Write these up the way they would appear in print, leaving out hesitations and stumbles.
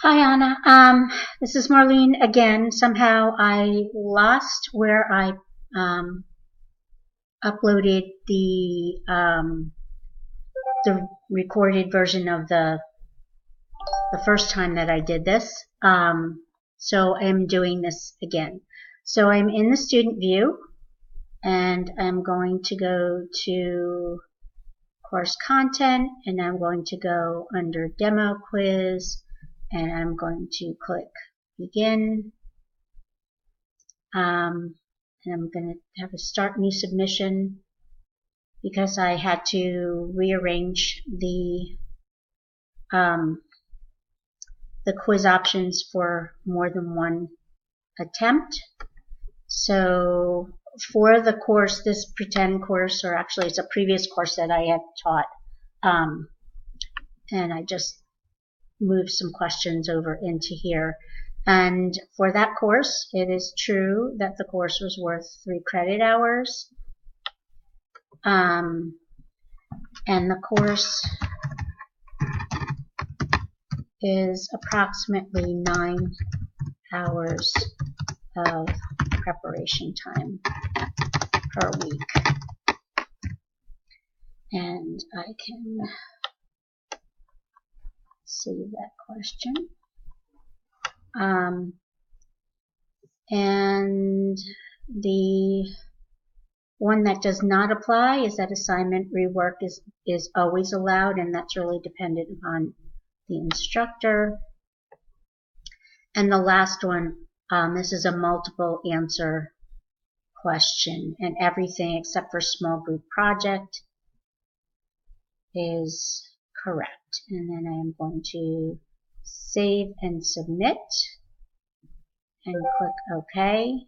Hi, Anna. This is Marlene again. Somehow I lost where I um, uploaded the recorded version of the first time that I did this. So I'm doing this again. So I'm in the student view, and I'm going to go to course content, and I'm going to go under demo quiz, and I'm going to click begin. And I'm going to have a start new submission because I had to rearrange the quiz options for more than one attempt. So for the course, this pretend course, or actually it's a previous course that I had taught, and I just moved some questions over into here. And for that course, it is true that the course was worth 3 credit hours. And the course is approximately 9 hours of preparation time per week. And I can save that question. And the one that does not apply is that assignment rework is always allowed, and that's really dependent upon the instructor. And the last one, this is a multiple answer question, and everything except for small group project is correct. And then I am going to save and submit and click OK.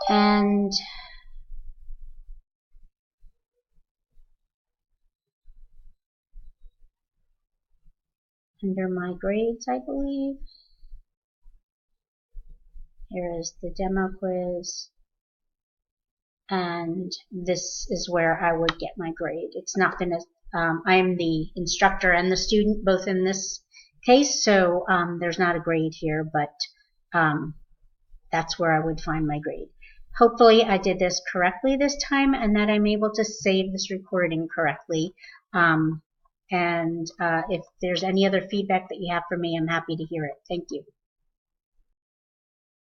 And under my grades, I believe, here is the demo quiz, and this is where I would get my grade. It's not going to, I am the instructor and the student both in this case, so there's not a grade here, but that's where I would find my grade. Hopefully I did this correctly this time, and that I'm able to save this recording correctly. And if there's any other feedback that you have for me, I'm happy to hear it. Thank you.